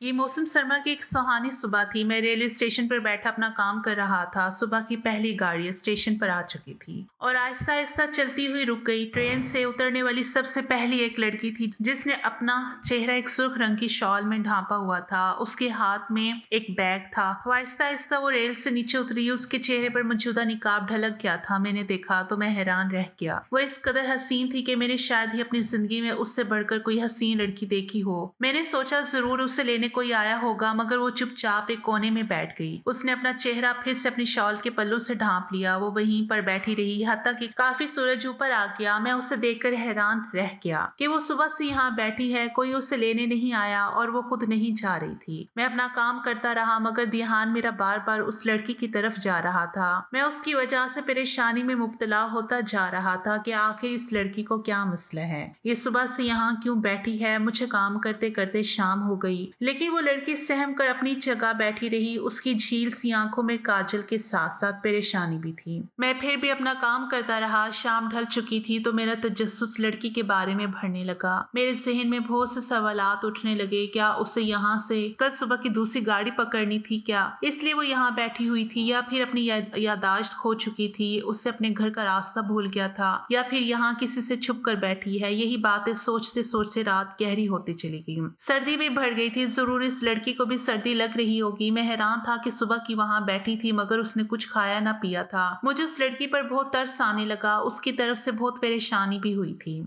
ये मौसम सरमा की एक सुहानी सुबह थी। मैं रेलवे स्टेशन पर बैठा अपना काम कर रहा था। सुबह की पहली गाड़ी स्टेशन पर आ चुकी थी और आहिस्ता आहिस्ता चलती हुई रुक गई। ट्रेन से उतरने वाली सबसे पहली एक लड़की थी जिसने अपना चेहरा एक सुर्ख रंग की शॉल में ढांपा हुआ था। उसके हाथ में एक बैग था। वो आहिस्ता आहिस्ता वो रेल से नीचे उतरी। उसके चेहरे पर मौजूदा निकाब ढलक गया था। मैंने देखा तो मैं हैरान रह गया। वो इस कदर हसीन थी कि मैंने शायद ही अपनी जिंदगी में उससे बढ़कर कोई हसीन लड़की देखी हो। मैंने सोचा जरूर उसे लेने कोई आया होगा, मगर वो चुपचाप एक कोने में बैठ गई। उसने अपना चेहरा फिर से अपनी शॉल के पल्लों से ढांप लिया। वो वहीं पर बैठी रही हत्ता कि काफी सूरज ऊपर आ गया। मैं उसे देखकर हैरान रह गया कि वो सुबह से यहाँ बैठी है, कोई उसे लेने नहीं आया और वो खुद नहीं जा रही थी। मैं अपना काम करता रहा मगर ध्यान मेरा बार बार उस लड़की की तरफ जा रहा था। मैं उसकी वजह से परेशानी में मुब्तला होता जा रहा था कि आखिर इस लड़की को क्या मसला है, ये सुबह से यहाँ क्यों बैठी है। मुझे काम करते करते शाम हो गई लेकिन वो लड़की सहम कर अपनी जगह बैठी रही। उसकी झील सी आंखों में काजल के साथ साथ परेशानी भी थी। मैं फिर भी अपना काम करता रहा। शाम ढल चुकी थी तो मेरा तजस्सुस लड़की के बारे में बढ़ने लगा। मेरे जहन में बहुत से सवालात उठने लगे। क्या उसे यहाँ से कल सुबह की दूसरी गाड़ी पकड़नी थी क्या, इसलिए वो यहाँ बैठी हुई थी, या फिर अपनी यादाश्त खो चुकी थी, उससे अपने घर का रास्ता भूल गया था, या फिर यहाँ किसी से छुप कर बैठी है। यही बातें सोचते सोचते रात गहरी होती चली गई। सर्दी भी बढ़ गई थी। जरूर इस लड़की को भी सर्दी लग रही होगी। मैं हैरान था कि सुबह की वहां बैठी थी मगर उसने कुछ खाया ना पिया था। मुझे उस लड़की पर बहुत तरस आने लगा। उसकी तरफ से बहुत परेशानी भी हुई थी।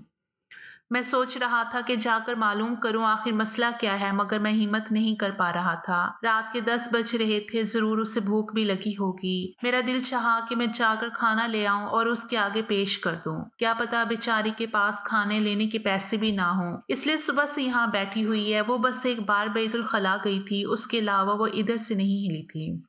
मैं सोच रहा था कि जाकर मालूम करूं आखिर मसला क्या है, मगर मैं हिम्मत नहीं कर पा रहा था। रात के 10 बज रहे थे। जरूर उसे भूख भी लगी होगी। मेरा दिल चाहा कि मैं जाकर खाना ले आऊं और उसके आगे पेश कर दूं। क्या पता बेचारी के पास खाने लेने के पैसे भी ना हो, इसलिए सुबह से यहाँ बैठी हुई है। वो बस एक बार बैतुल खला गई थी, उसके अलावा वो इधर से नहीं हिली थी।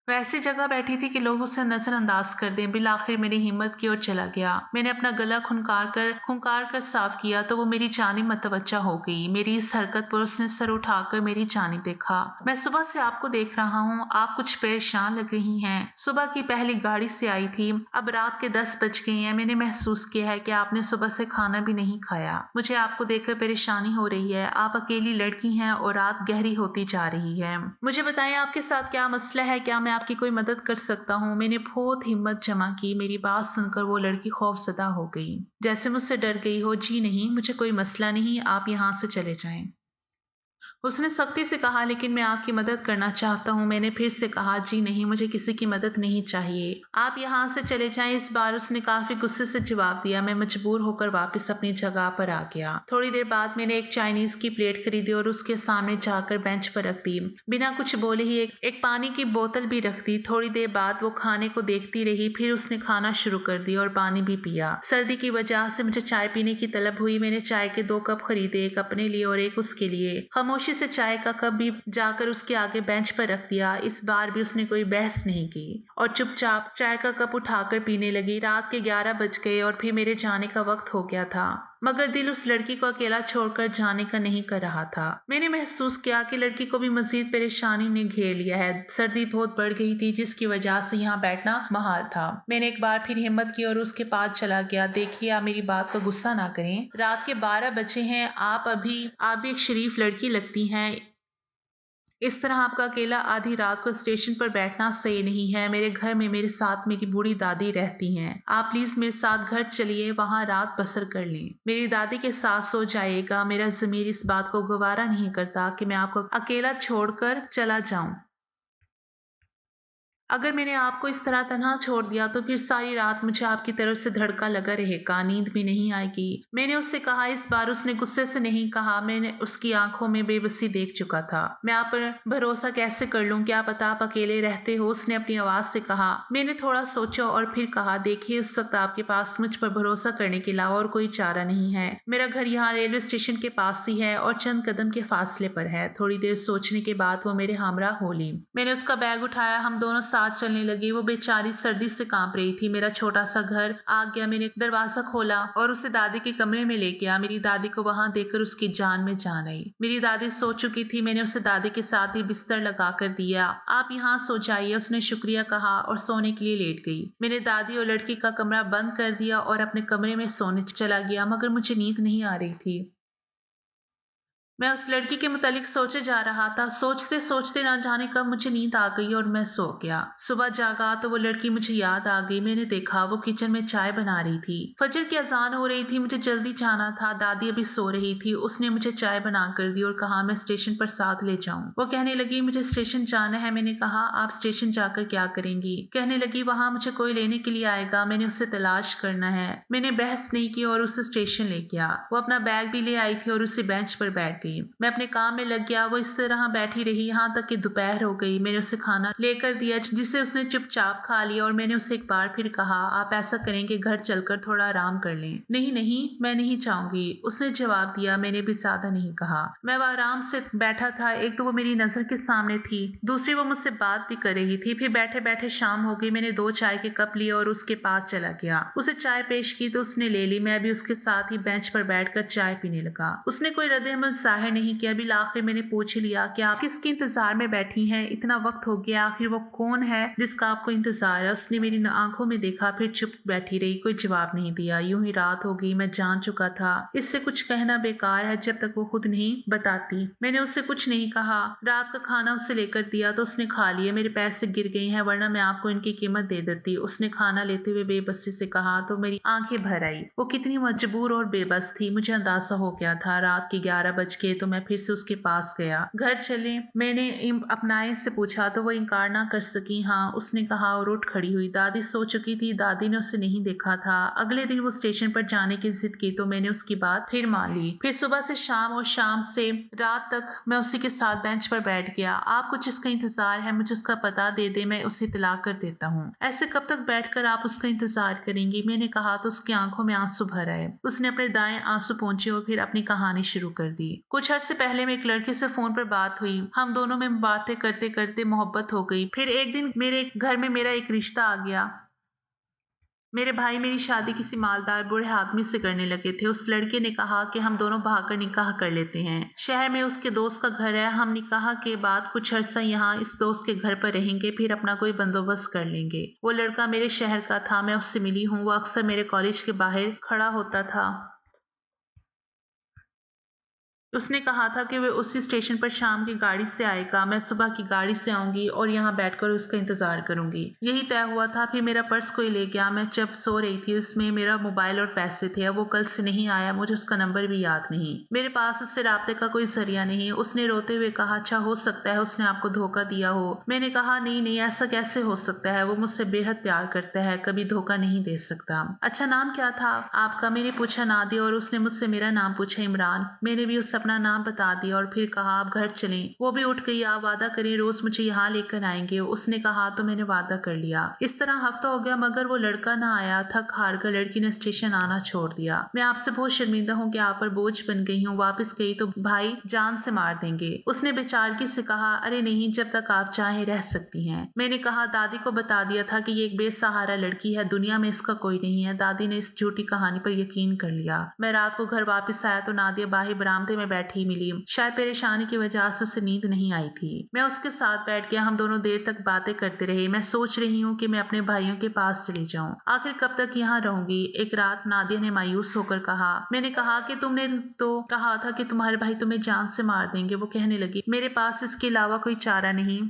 वह ऐसी जगह बैठी थी कि लोग उसे नजरअंदाज कर दें। बिल आखिर मेरी हिम्मत की ओर चला गया। मैंने अपना गला खुंकार कर साफ किया तो वो मेरी जानिब मतवज्जा हो गई। मेरी इस हरकत पर उसने सर उठाकर मेरी जानिब देखा। मैं सुबह से आपको देख रहा हूँ, आप कुछ परेशान लग रही हैं। सुबह की पहली गाड़ी से आई थी। अब रात के 10 बज गए हैं। मैंने महसूस किया है कि आपने सुबह से खाना भी नहीं खाया। मुझे आपको देखकर परेशानी हो रही है। आप अकेली लड़की हैं और रात गहरी होती जा रही है। मुझे बताएं आपके साथ क्या मसला है, क्या मैं आपकी कोई मदद कर सकता हूँ। मैंने बहुत हिम्मत जमा की। मेरी बात सुनकर वो लड़की खौफजदा हो गई, जैसे मुझसे डर गई हो। जी नहीं, मुझे कोई मसला नहीं, आप यहाँ से चले जाएं। उसने सख्ती से कहा, लेकिन मैं आपकी मदद करना चाहता हूँ। मैंने फिर से कहा, जी नहीं, मुझे किसी की मदद नहीं चाहिए, आप यहाँ से चले जाएं। इस बार उसने काफी गुस्से से जवाब दिया। मैं मजबूर होकर वापस अपनी जगह पर आ गया। थोड़ी देर बाद मैंने एक चाइनीज की प्लेट खरीदी और उसके सामने जाकर बेंच पर रख दी। बिना कुछ बोले ही एक पानी की बोतल भी रख दी। थोड़ी देर बाद वो खाने को देखती रही, फिर उसने खाना शुरू कर दिया और पानी भी पिया। सर्दी की वजह से मुझे चाय पीने की तलब हुई। मैंने चाय के 2 कप खरीदे, एक अपने लिए और एक उसके लिए। खामोशी से चाय का कप भी जाकर उसके आगे बेंच पर रख दिया। इस बार भी उसने कोई बहस नहीं की और चुपचाप चाय का कप उठाकर पीने लगी। रात के 11 बज गए और फिर मेरे जाने का वक्त हो गया था, मगर दिल उस लड़की को अकेला छोड़कर जाने का नहीं कर रहा था। मैंने महसूस किया कि लड़की को भी मजीद परेशानी ने घेर लिया है। सर्दी बहुत बढ़ गई थी जिसकी वजह से यहाँ बैठना महाल था। मैंने एक बार फिर हिम्मत की और उसके पास चला गया। देखिए, आप मेरी बात का गुस्सा ना करें। रात के 12 बजे हैं। आप भी एक शरीफ लड़की लगती हैं। इस तरह आपका अकेला आधी रात को स्टेशन पर बैठना सही नहीं है। मेरे घर में मेरे साथ मेरी बूढ़ी दादी रहती हैं। आप प्लीज मेरे साथ घर चलिए, वहां रात बसर कर लें। मेरी दादी के साथ सो जाइएगा। मेरा ज़मीर इस बात को गवारा नहीं करता कि मैं आपको अकेला छोड़कर चला जाऊं। अगर मैंने आपको इस तरह तन्हा छोड़ दिया तो फिर सारी रात मुझे आपकी तरफ से धड़का लगा रहेगा, नींद भी नहीं आएगी। मैंने उससे कहा। इस बार उसने गुस्से से नहीं कहा। मैंने उसकी आंखों में बेबसी देख चुका था। मैं आप पर भरोसा कैसे कर लूं, क्या पता आप अकेले रहते हो, उसने अपनी आवाज से कहा। मैंने थोड़ा सोचा और फिर कहा, देखिए, उस वक्त आपके पास मुझ पर भरोसा करने के अलावा और कोई चारा नहीं है। मेरा घर यहाँ रेलवे स्टेशन के पास ही है और चंद कदम के फासले पर है। थोड़ी देर सोचने के बाद वो मेरे हमरा हो ली। मैंने उसका बैग उठाया। हम दोनों साथ चलने लगे। वो बेचारी सर्दी से कांप रही थी। मेरा छोटा सा घर आ गया। मैंने दरवाजा खोला और उसे दादी के कमरे में ले गया। मेरी दादी को वहां देखकर उसकी जान में जान आई। मेरी दादी सो चुकी थी। मैंने उसे दादी के साथ ही बिस्तर लगा कर दिया। आप यहाँ सो जाइए, उसने शुक्रिया कहा और सोने के लिए लेट गई। मैंने दादी और लड़की का कमरा बंद कर दिया और अपने कमरे में सोने चला गया, मगर मुझे नींद नहीं आ रही थी। मैं उस लड़की के मुतालिक सोचे जा रहा था। सोचते सोचते ना जाने कब मुझे नींद आ गई और मैं सो गया। सुबह जागा तो वो लड़की मुझे याद आ गई। मैंने देखा वो किचन में चाय बना रही थी। फजर की अजान हो रही थी। मुझे जल्दी जाना था। दादी अभी सो रही थी। उसने मुझे चाय बना कर दी और कहा मैं स्टेशन पर साथ ले जाऊं। वो कहने लगी मुझे स्टेशन जाना है। मैंने कहा आप स्टेशन जाकर क्या करेंगी? कहने लगी वहां मुझे कोई लेने के लिए आएगा। मैंने उसे तलाश करना है। मैंने बहस नहीं की और उसे स्टेशन ले गया। वो अपना बैग भी ले आई थी और उसी बेंच पर बैठ गई। मैं अपने काम में लग गया। वो इस तरह बैठी रही यहाँ तक कि दोपहर हो गई। मैंने उसे खाना लेकर दिया जिसे उसने चुपचाप खा लिया और मैंने उसे एक बार फिर कहा आप ऐसा करेंगे घर चलकर थोड़ा आराम कर लें। नहीं नहीं मैं नहीं चाहूंगी, उसने जवाब दिया। मैंने भी ज्यादा नहीं कहा। मैं वो आराम से बैठा था। एक तो वो मेरी नजर के सामने थी, दूसरी वो मुझसे बात भी कर रही थी। फिर बैठे बैठे शाम हो गई। मैंने 2 चाय के कप लिए और उसके पास चला गया। उसे चाय पेश की तो उसने ले ली। मैं भी उसके साथ ही बेंच पर बैठकर चाय पीने लगा। उसने कोई रद्द-ए-अमल जाहिर नहीं किया। अभी आखिर मैंने पूछ ही लिया कि आप किसके इंतजार में बैठी हैं? इतना वक्त हो गया, आखिर वो कौन है जिसका आपको इंतजार है? उसने मेरी आंखों में देखा, फिर चुप बैठी रही, कोई जवाब नहीं दिया। यूं ही रात हो गई। मैं जान चुका था इससे कुछ कहना बेकार है जब तक वो खुद नहीं बताती। मैंने उससे कुछ नहीं कहा। रात का खाना उसे लेकर दिया तो उसने खा लिया। मेरे पैसे गिर गए हैं वरना मैं आपको इनकी कीमत दे देती। उसने खाना लेते हुए बेबसी से कहा तो मेरी आंखें भर आई। वो कितनी मजबूर और बेबस थी मुझे अंदाजा हो गया था। रात के 11 बज गए तो मैं फिर से उसके पास गया। घर चले मैंने अपनाए से पूछा तो वो इनकार ना कर सकी। हाँ उसने कहा और उठ खड़ी हुई। दादी सो चुकी थी। दादी ने उसे नहीं देखा था। अगले दिन वो स्टेशन पर जाने की जिद की तो मैंने उसकी बात फिर मान ली। फिर सुबह से शाम और शाम से रात तक मैं उसी के साथ बेंच पर बैठ गया। आपको जिसका इंतजार है मुझे उसका पता दे दे, मैं उसे इत्तला कर देता हूँ। ऐसे कब तक बैठकर आप उसका इंतजार करेंगी? मैंने कहा तो उसकी आंखों में आंसू भर आए। उसने अपने दाएं आंसू पोंछे और फिर अपनी कहानी शुरू कर दी। कुछ अर्से पहले में एक लड़के से फोन पर बात हुई। हम दोनों में बातें करते करते मोहब्बत हो गई। फिर एक दिन मेरे घर में मेरा एक रिश्ता आ गया। मेरे भाई मेरी शादी किसी मालदार बूढ़े आदमी से करने लगे थे। उस लड़के ने कहा कि हम दोनों भागकर निकाह कर लेते हैं। शहर में उसके दोस्त का घर है। हम निकाह के बाद कुछ अर्सा यहाँ इस दोस्त के घर पर रहेंगे, फिर अपना कोई बंदोबस्त कर लेंगे। वो लड़का मेरे शहर का था। मैं उससे मिली हूँ। वो अक्सर मेरे कॉलेज के बाहर खड़ा होता था। उसने कहा था कि वह उसी स्टेशन पर शाम की गाड़ी से आएगा। मैं सुबह की गाड़ी से आऊंगी और यहाँ बैठकर उसका इंतजार करूंगी। यही तय हुआ था। फिर मेरा पर्स कोई ले गया। मैं जब सो रही थी उसमें मेरा मोबाइल और पैसे थे। अब वो कल से नहीं आया। मुझे उसका नंबर भी याद नहीं। मेरे पास उससे राब्ते का कोई जरिया नहीं। उसने रोते हुए कहा अच्छा हो सकता है उसने आपको धोखा दिया हो। मैंने कहा नहीं नहीं ऐसा कैसे हो सकता है, वो मुझसे बेहद प्यार करता है, कभी धोखा नहीं दे सकता। अच्छा नाम क्या था आपका? मैंने पूछा नादिया और उसने मुझसे मेरा नाम पूछा इमरान। मैंने भी उससे अपना नाम बता दिया और फिर कहा आप घर चलें। वो भी उठ गई। आप वादा करें रोज मुझे यहाँ लेकर आएंगे। उसने कहा तो मैंने वादा कर लिया। इस तरह हफ्ता हो गया मगर वो लड़का ना आया। थक हार कर लड़की ने स्टेशन आना छोड़ दिया। मैं आपसे बहुत शर्मिंदा हूँ कि आप पर बोझ बन गई हूँ। वापस गई तो भाई जान से मार देंगे। उसने बेचारगी से कहा अरे नहीं जब तक आप चाहे रह सकती हैं। मैंने कहा दादी को बता दिया था कि ये एक बेसहारा लड़की है, दुनिया में इसका कोई नहीं है। दादी ने इस झूठी कहानी पर यकीन कर लिया। मैं रात को घर वापस आया तो नादिया बाहर बरामदे में बैठी मिली। शायद परेशानी की वजह से उसे नींद नहीं आई थी। मैं उसके साथ बैठ गया। हम दोनों देर तक बातें करते रहे। मैं सोच रही हूँ कि मैं अपने भाइयों के पास चली जाऊँ। आखिर कब तक यहाँ रहूंगी? एक रात नादिया ने मायूस होकर कहा। मैंने कहा कि तुमने तो कहा था कि तुम्हारे भाई तुम्हें जान से मार देंगे। वो कहने लगी मेरे पास इसके अलावा कोई चारा नहीं।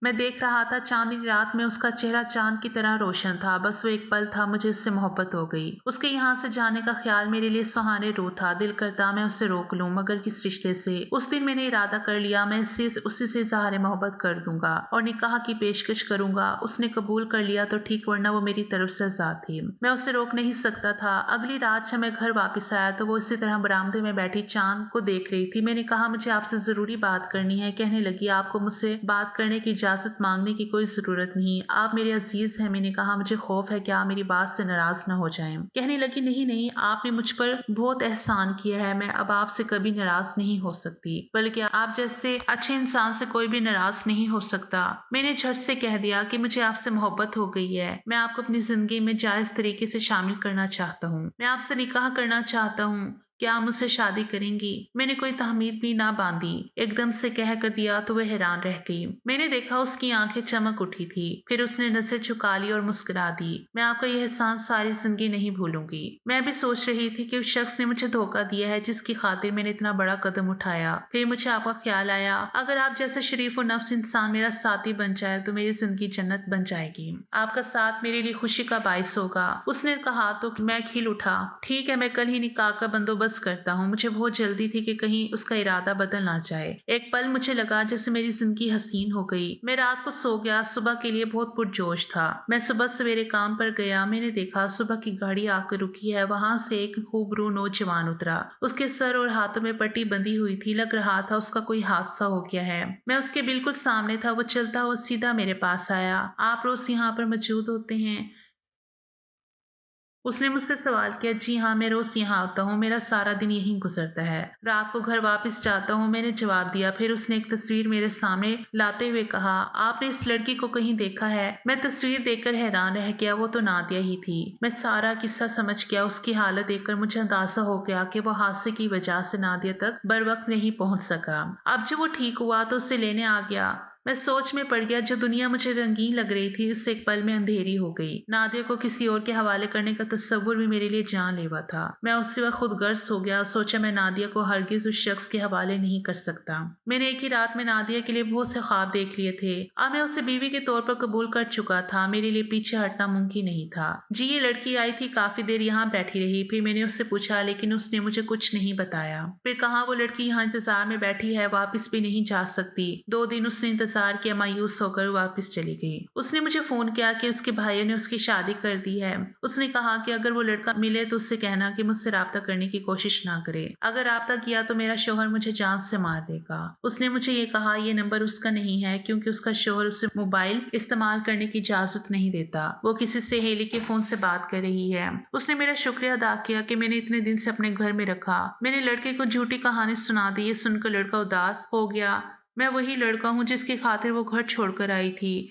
मैं देख रहा था चांदनी रात में उसका चेहरा चांद की तरह रोशन था। बस वो एक पल था, मुझे उससे मोहब्बत हो गई। उसके यहाँ से जाने का ख्याल मेरे लिए सुहाने रूह था। दिल करता मैं उसे रोक लूं मगर किस रिश्ते से। उस दिन मैंने इरादा कर लिया मैं उसी से इजहार मोहब्बत कर दूंगा और निकाह की पेशकश करूंगा। उसने कबूल कर लिया तो ठीक, वरना वो मेरी तरफ से आजाद थी। मैं उसे रोक नहीं सकता था। अगली रात जब मैं घर वापस आया तो वो इसी तरह बरामदे में बैठी चांद को देख रही थी। मैंने कहा मुझे आपसे जरूरी बात करनी है। कहने लगी आपको मुझसे बात करने की इजाजत मांगने की कोई जरूरत नहीं, आप मेरे अजीज हैं। मैंने कहा मुझे खौफ है कि आप मेरी बात से नाराज न हो जाएं। कहने लगी नहीं नहीं आपने मुझ पर बहुत एहसान किया है, मैं अब आपसे कभी नाराज नहीं हो सकती, बल्कि आप जैसे अच्छे इंसान से कोई भी नाराज नहीं हो सकता। मैंने झट से कह दिया कि मुझे आपसे मोहब्बत हो गई है। मैं आपको अपनी जिंदगी में जायज तरीके से शामिल करना चाहता हूँ। मैं आपसे निकाह करना चाहता हूँ। क्या आप मुझसे शादी करेंगी? मैंने कोई तहमीद भी ना बांधी, एकदम से कह कर दिया तो वह हैरान रह गई। मैंने देखा उसकी आंखें चमक उठी थी, फिर उसने नजर झुका ली और मुस्कुरा दी। मैं आपका यह एहसान सारी जिंदगी नहीं भूलूंगी। मैं भी सोच रही थी कि उस शख्स ने मुझे धोखा दिया है जिसकी खातिर मैंने इतना बड़ा कदम उठाया। फिर मुझे आपका ख्याल आया, अगर आप जैसा शरीफ और नफ्स इंसान मेरा साथी बन जाए तो मेरी जिंदगी जन्नत बन जाएगी। आपका साथ मेरे लिए खुशी का बाइस होगा। उसने कहा तो मैं खिल उठा। ठीक है, मैं कल ही निकाह का बंदोबस्त करता हूँ। मुझे बहुत जल्दी थी कि कहीं उसका इरादा बदल ना जाए। एक पल मुझे लगा जैसे मेरी जिंदगी हसीन हो गई। मैं रात को सो गया, सुबह के लिए बहुत पुरजोश था। मैं सुबह सवेरे काम पर गया। मैंने देखा सुबह की गाड़ी आकर रुकी है। वहां से एक खूबरू नौजवान उतरा। उसके सर और हाथों में पट्टी बंधी हुई थी। लग रहा था उसका कोई हादसा हो गया है। मैं उसके बिल्कुल सामने था। वो चलता हुआ सीधा मेरे पास आया। आप रोज यहाँ पर मौजूद होते हैं? उसने मुझसे सवाल किया। जी हाँ, मैं रोज यहाँ आता हूँ, मेरा सारा दिन यहीं गुजरता है। रात को घर वापस जाता हूँ, मैंने जवाब दिया। फिर उसने एक तस्वीर मेरे सामने लाते हुए कहा, आपने इस लड़की को कहीं देखा है? मैं तस्वीर देखकर हैरान रह गया। वो तो नादिया ही थी। मैं सारा किस्सा समझ गया। उसकी हालत देखकर मुझे अंदाजा हो गया कि वो हादसे की वजह से नादिया तक बर वक्त नहीं पहुंच सका। अब जब वो ठीक हुआ तो उसे लेने आ गया। मैं सोच में पड़ गया। जो दुनिया मुझे रंगीन लग रही थी उससे एक पल में अंधेरी हो गई। नादिया को किसी और के हवाले करने का तस्वुर भी मेरे लिए जानलेवा था। मैं उसी वक्त खुदगर्ज हो गया और सोचा मैं नादिया को हरगिज उस शख्स के हवाले नहीं कर सकता। मैंने एक ही रात में नादिया के लिए बहुत से ख्वाब देख लिए थे। अब मैं उसे बीवी के तौर पर कबूल कर चुका था। मेरे लिए पीछे हटना मुमकिन नहीं था। जी, ये लड़की आई थी, काफी देर यहाँ बैठी रही। फिर मैंने उससे पूछा, लेकिन उसने मुझे कुछ नहीं बताया। फिर कहा वो लड़की यहाँ इंतजार में बैठी है, वापस भी नहीं जा सकती। 2 दिन उसने इंतजार किया, मायूस होकर वापस चली गई। उसने मुझे फोन किया कि उसके भाइयों ने उसकी शादी कर दी है। उसने कहा कि अगर वो लड़का मिले तो उससे कहना कि मुझसे राब्ता करने की कोशिश ना करे। अगर राब्ता किया तो मेरा शोहर मुझे जान से मार देगा। उसने मुझे ये कहा ये नंबर उसका नहीं है, क्योंकि उसका शोहर उसे मोबाइल इस्तेमाल करने की इजाजत नहीं देता। वो किसी सहेली के फोन से बात कर रही है। उसने मेरा शुक्रिया अदा किया कि मैंने इतने दिन से अपने घर में रखा। मैंने लड़के को झूठी कहानी सुना दी। ये सुनकर लड़का उदास हो गया। मैं वही लड़का हूँ जिसकी खातिर वो घर छोड़कर आई थी।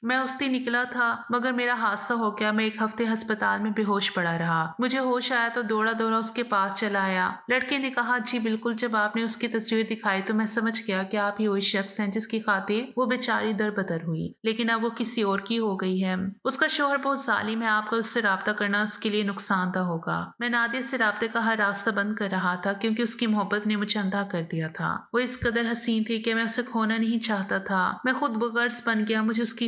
मैं उस दिन निकला था, मगर मेरा हादसा हो गया। मैं 1 हफ्ते अस्पताल में बेहोश पड़ा रहा। मुझे होश आया तो दौड़ा दौड़ा उसके पास चला आया। लड़के ने कहा, जी बिल्कुल। जब आपने उसकी तस्वीर दिखाई तो मैं समझ गया कि आप ही वही शख्स हैं जिसकी खातिर वो बेचारी दर बदर हुई, लेकिन अब वो किसी और की हो गई है। उसका शोहर बहुत जालिम है। आपका उससे राब्ता करना उसके लिए नुकसानदा होगा। मैं नादिया से राब्ते का हर रास्ता बंद कर रहा था, क्योंकि उसकी मोहब्बत ने मुझे अंधा कर दिया था। वो इस कदर हसीन थी कि मैं उसे खोना नहीं चाहता था। मैं खुद बगर्ज बन गया। मुझे उसके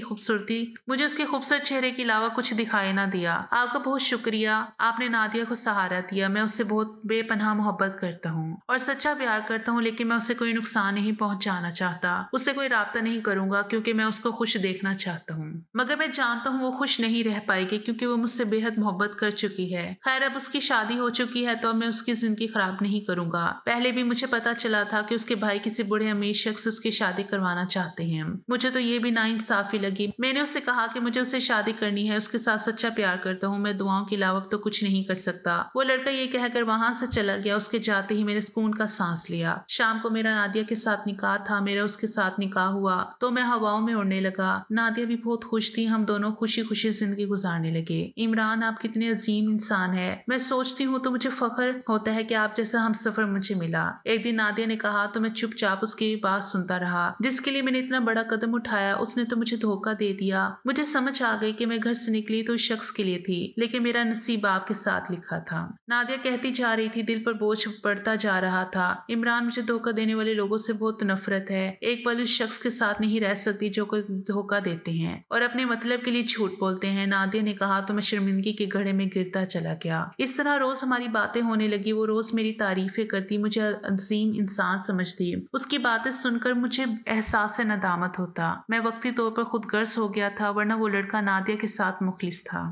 खूबसूरत चेहरे के अलावा कुछ दिखाई ना दिया। आपका बहुत शुक्रिया, आपने नादिया को सहारा दिया। मैं उससे बहुत बेपनाह मोहब्बत करता हूँ और सच्चा प्यार करता हूँ, लेकिन मैं उसे कोई नुकसान नहीं पहुंचाना चाहता। उससे कोई राब्ता नहीं करूंगा, क्योंकि मैं उसको खुश देखना चाहता हूँ। मगर मैं जानता हूँ वो खुश नहीं रह पाएगी, क्योंकि वो मुझसे बेहद मोहब्बत कर चुकी है। खैर, अब उसकी शादी हो चुकी है तो अब मैं उसकी जिंदगी खराब नहीं करूंगा। पहले भी मुझे पता चला था कि उसके भाई किसी बूढ़े अमीर शख्स से उसकी शादी करवाना चाहते हैं। मुझे तो ये भी नाइंसाफी लगी। मैंने उससे कहा कि मुझे उससे शादी करनी है, उसके साथ सच्चा प्यार करता हूँ। मैं दुआओं के अलावा तो कुछ नहीं कर सकता। वो लड़का ये कहकर वहां से चला गया। उसके जाते ही मैंने सुकून का सांस लिया। शाम को मेरा नादिया के साथ निकाह था। मेरा उसके साथ निकाह हुआ तो मैं हवाओं में उड़ने लगा। नादिया भी बहुत खुश थी। हम दोनों खुशी खुशी जिंदगी गुजारने लगे। इमरान, आप कितने अजीम इंसान है। मैं सोचती हूँ तो मुझे फख्र होता है कि आप जैसा हम सफर मुझे मिला। एक दिन नादिया ने कहा तो मैं चुपचाप उसकी बात सुनता रहा। जिसके लिए मैंने इतना बड़ा कदम उठाया उसने तो मुझे धोखा दे दिया। मुझे समझ आ गई कि मैं घर से निकली तो उस शख्स के लिए थी, लेकिन मेरा नसीब आपके साथ लिखा था। नादिया कहती जा रही थी। दिल पर बोझ पड़ता जा रहा था। इमरान, मुझे धोखा देने वाले लोगों से बहुत नफरत है। एक पल उस शख्स के साथ नहीं रह सकती जो कोई धोखा देते हैं और अपने मतलब के लिए झूठ बोलते हैं। नादिया ने कहा तो मैं शर्मिंदगी के घड़े में गिरता चला गया। इस तरह रोज हमारी बातें होने लगी। वो रोज मेरी तारीफें करती, मुझे अजीम इंसान समझती। उसकी बातें सुनकर मुझे एहसास नदामत होता। मैं वक्ती तौर पर खुद गर्ज हो गया था, वरना वो लड़का नादिया के साथ मुखलिस था।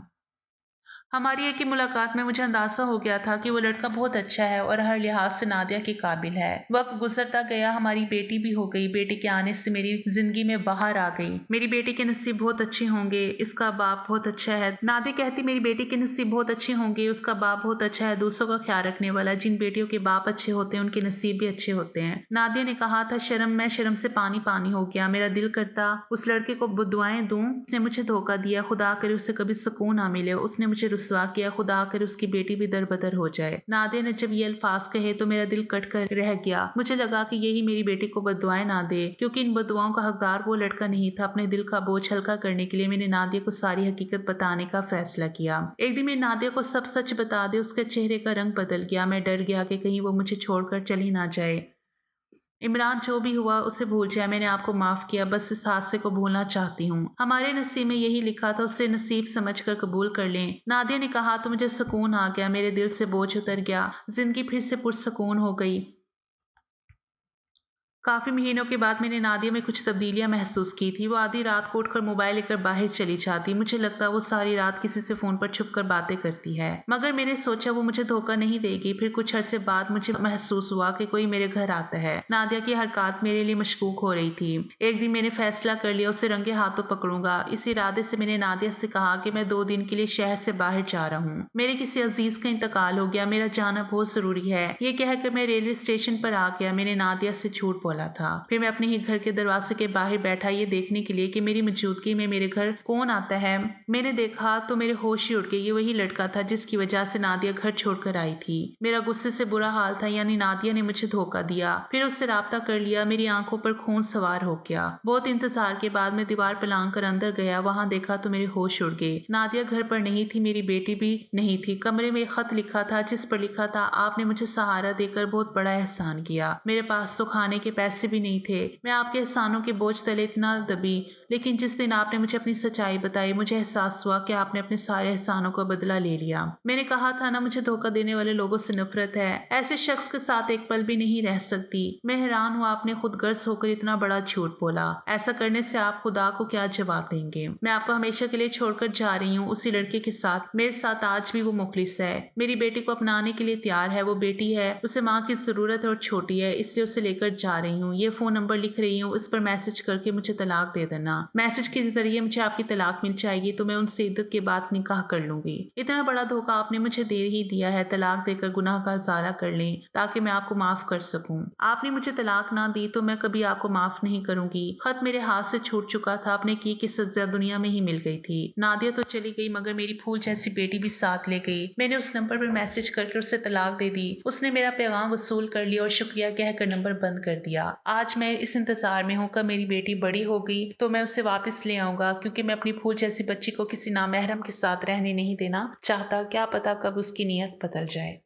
हमारी एक ही मुलाकात में मुझे अंदाजा हो गया था कि वो लड़का बहुत अच्छा है और हर लिहाज से नादिया के काबिल है। वक्त गुजरता गया, हमारी बेटी भी हो गई। बेटी के आने से मेरी जिंदगी में बाहर आ गई। मेरी बेटी के नसीब बहुत अच्छे होंगे, इसका बाप बहुत अच्छा है। नादिया कहती मेरी बेटी के नसीब बहुत अच्छे होंगे, उसका बाप बहुत अच्छा है, दूसरों का ख्याल रखने वाला। जिन बेटियों के बाप अच्छे होते हैं उनके नसीब भी अच्छे होते हैं। नादिया ने कहा था। मैं शर्म से पानी पानी हो गया। मेरा दिल करता उस लड़के को दुआएं दूं। उसने मुझे धोखा दिया। खुदा करे उसे कभी सुकून ना मिले। उसने मुझे रुस्वा किया, खुदा कर उसकी बेटी भी दरबदर हो जाए। नादिया ने जब ये अल्फाज कहे तो मेरा दिल कट कर रह गया। मुझे लगा कि यही मेरी बेटी को बददुआएं ना दे, क्योंकि इन बददुआओं का हकदार वो लड़का नहीं था। अपने दिल का बोझ हल्का करने के लिए मैंने नादिया को सारी हकीकत बताने का फैसला किया। एक दिन मैं नादिया को सब सच बता दे, उसके चेहरे का रंग बदल गया। मैं डर गया कि कहीं वो मुझे छोड़कर चली ना जाए। इमरान, जो भी हुआ उसे भूल जाए, मैंने आपको माफ किया, बस इस हादसे को भूलना चाहती हूँ। हमारे नसीब में यही लिखा था, उसे नसीब समझकर कबूल कर लें। नादिया ने कहा तो मुझे सुकून आ गया, मेरे दिल से बोझ उतर गया, जिंदगी फिर से पुरसुकून हो गई। काफ़ी महीनों के बाद मैंने नादिया में कुछ तब्दीलियां महसूस की थी। वो आधी रात को उठकर मोबाइल लेकर बाहर चली जाती। मुझे लगता वो सारी रात किसी से फ़ोन पर छुपकर बातें करती है, मगर मैंने सोचा वो मुझे धोखा नहीं देगी। फिर कुछ अरसे बाद मुझे महसूस हुआ कि कोई मेरे घर आता है। नादिया की हरकत मेरे लिए मशकूक हो रही थी। एक दिन मैंने फैसला कर लिया, उसे रंगे हाथों पकड़ूंगा। इस इरादे से मैंने नादिया से कहा कि मैं 2 दिन के लिए शहर से बाहर जा रहा हूँ। मेरे किसी अजीज का इंतकाल हो गया, मेरा जाना बहुत जरूरी है। ये कहकर मैं रेलवे स्टेशन पर आ गया। मैंने नादिया से झूठ बोला था। फिर मैं अपने ही घर के दरवाजे के बाहर बैठा, ये देखने के लिए कि मेरी मौजूदगी में मेरे घर कौन आता है। मैंने देखा तो मेरे होश ही उड़ गए। ये वही लड़का था जिसकी वजह से नादिया घर छोड़कर आई थी। मेरा गुस्से से बुरा हाल था, यानी नादिया ने मुझे धोखा दिया। फिर उससे राब्ता कर लिया। मेरी आंखों पर खून सवार हो गया। बहुत इंतजार के बाद मैं दीवार पर लांग कर अंदर गया। वहां देखा तो मेरे होश उड़ गए। नादिया घर पर नहीं थी, मेरी बेटी भी नहीं थी। कमरे में एक खत लिखा था जिस पर लिखा था, आपने मुझे सहारा देकर बहुत बड़ा एहसान किया। मेरे पास तो खाने के पैसे भी नहीं थे। मैं आपके एहसानों के बोझ तले इतना दबी, लेकिन जिस दिन आपने मुझे अपनी सच्चाई बताई, मुझे एहसास हुआ कि आपने अपने सारे एहसानों का बदला ले लिया। मैंने कहा था ना, मुझे धोखा देने वाले लोगों से नफरत है। ऐसे शख्स के साथ एक पल भी नहीं रह सकती। मैं हैरान हुआ, आपने खुद गर्ज होकर इतना बड़ा झूठ बोला। ऐसा करने से आप खुदा को क्या जवाब देंगे? मैं आपको हमेशा के लिए छोड़कर जा रही हूँ, उसी लड़के के साथ। मेरे साथ आज भी वो मुखलिस है। मेरी बेटी को अपनाने के लिए तैयार है। वो बेटी है, उसे माँ की जरूरत है और छोटी है, इसलिए उसे लेकर जा रही हूँ। ये फोन नंबर लिख रही हूँ, उस पर मैसेज करके मुझे तलाक दे देना। मैसेज के जरिए मुझे आपकी तलाक मिल जाएगी तो मैं उनसे इद्दत के बाद निकाह कर लूंगी। इतना बड़ा धोखा आपने मुझे दे ही दिया है। तलाक देकर गुनाह का इजाला कर लें ताकि मैं आपको माफ कर सकूं। आपने मुझे तलाक ना दी तो मैं कभी आपको माफ नहीं करूंगी। खत मेरे हाथ से छूट चुका था, अपने की सजा दुनिया में ही मिल गई थी। नादिया तो चली गई, मगर मेरी फूल जैसी बेटी भी साथ ले गई। मैंने उस नंबर पर मैसेज करके उसे तलाक दे दी। उसने मेरा पैगाम वसूल कर लिया और शुक्रिया कहकर नंबर बंद कर दिया। आज मैं इस इंतजार में हूँ, कब मेरी बेटी बड़ी हो गई तो मैं उसे वापस ले आऊंगा, क्योंकि मैं अपनी फूल जैसी बच्ची को किसी नामहरम के साथ रहने नहीं देना चाहता। क्या पता कब उसकी नीयत बदल जाए।